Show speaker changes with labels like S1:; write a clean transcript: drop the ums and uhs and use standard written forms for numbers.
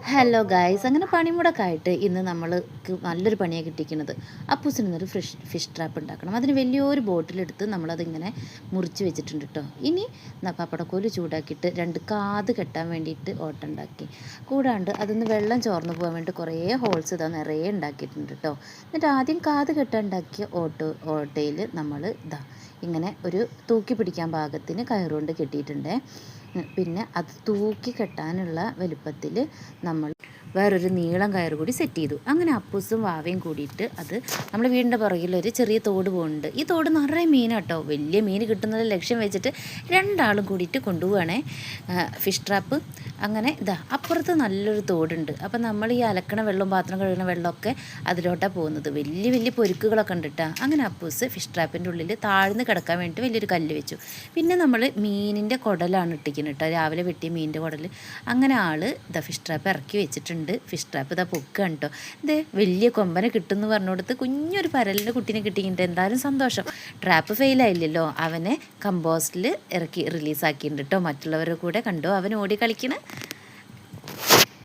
S1: Hello guys, അങ്ങനെ പണിമുടക്കായിട്ട് ഇന്ന് നമ്മൾക്ക് നല്ലൊരു പണിയാണ് കിട്ടിയിരിക്കുന്നത്. അപ്പൂസിന് ഇന്നൊരു ഫിഷ് ട്രാപ്പ് ഉണ്ടാക്കണം. അതിന് വലിയൊരു ബോട്ടിലെടുത്ത് നമ്മളതിങ്ങനെ മുറിച്ച് വെച്ചിട്ടുണ്ട് കേട്ടോ. ഇനി പപ്പടക്കോല് ചൂടാക്കിയിട്ട് 2 കാത് കെട്ടാൻ വേണ്ടിയിട്ട് ഓട്ട ഉണ്ടാക്കി. കൂടാണ്ട് അതിന്ന് വെള്ളം ചോർന്ന് പോകാൻ വേണ്ടി കുറേ ഹോൾസ് ഇതാ നിറയെ ഉണ്ടാക്കിയിട്ടുണ്ട് കേട്ടോ. എന്നിട്ട് ആദ്യം കാത് കെട്ടാൻ ഉണ്ടാക്കിയ ഓട്ടയിൽ നമ്മൾ ഇങ്ങനെ ഒരു തൂക്കി പിടിക്കാൻ പാകത്തിന് കയറുകൊണ്ട് കെട്ടിയിട്ടുണ്ട്. പിന്നെ അത് തൂക്കി കെട്ടാനുള്ള വലുപ്പത്തിൽ നമ്മൾ വേറൊരു നീളം കയറ് കൂടി സെറ്റ് ചെയ്തു. അങ്ങനെ അപ്പൂസും വാവയും കൂടിയിട്ട് അത് നമ്മൾ വീടിൻ്റെ പുറകിലൊരു ചെറിയ തോട് പോകുന്നുണ്ട്. ഈ തോട് നിറയെ മീനാട്ടോ. വലിയ മീൻ കിട്ടുന്നത് ലക്ഷ്യം വെച്ചിട്ട് 2 ആളും കൂടിയിട്ട് കൊണ്ടുപോവുകയാണേ ഫിഷ് ട്രാപ്പ്. അങ്ങനെ അപ്പുറത്ത് നല്ലൊരു തോടുണ്ട്. അപ്പം നമ്മൾ ഈ അലക്കണ വെള്ളവും പാത്രം കഴുകണ വെള്ളമൊക്കെ അതിലോട്ടാണ് പോകുന്നത്. വലിയ വലിയ പൊരുക്കുകളൊക്കെ ഉണ്ട് കേട്ടോ. അങ്ങനെ അപ്പൂസ് ഫിഷ് ട്രാപ്പിൻ്റെ ഉള്ളിൽ താഴ്ന്ന് കിടക്കാൻ വേണ്ടിയിട്ട് വലിയൊരു കല്ല് വെച്ചു. പിന്നെ നമ്മൾ മീനിൻ്റെ കുടലാണ് ഇട്ടിരിക്കുന്നത് കേട്ടോ. രാവിലെ വെട്ടിയ മീനിൻ്റെ കുടൽ. അങ്ങനെ ആൾ ഫിഷ് ട്രാപ്പ് ഇറക്കി വെച്ചിട്ടുണ്ട്. ഫിഷ് ട്രാപ്പ് പൊക്കുകയാണ് കേട്ടോ. വലിയ കൊമ്പനെ കിട്ടുമെന്ന് പറഞ്ഞു കൊടുത്ത് കുഞ്ഞൊരു പരലിൻ്റെ കുട്ടീനെ കിട്ടിയിട്ടുണ്ട്. എന്തായാലും സന്തോഷം. ട്രാപ്പ് ഫെയിലായില്ലല്ലോ. അവനെ കമ്പോസ്റ്റിൽ ഇറക്കി റിലീസാക്കിയിട്ടുണ്ട് കേട്ടോ. മറ്റുള്ളവരുടെ കൂടെ കണ്ടോ അവൻ ഓടി കളിക്കണേ.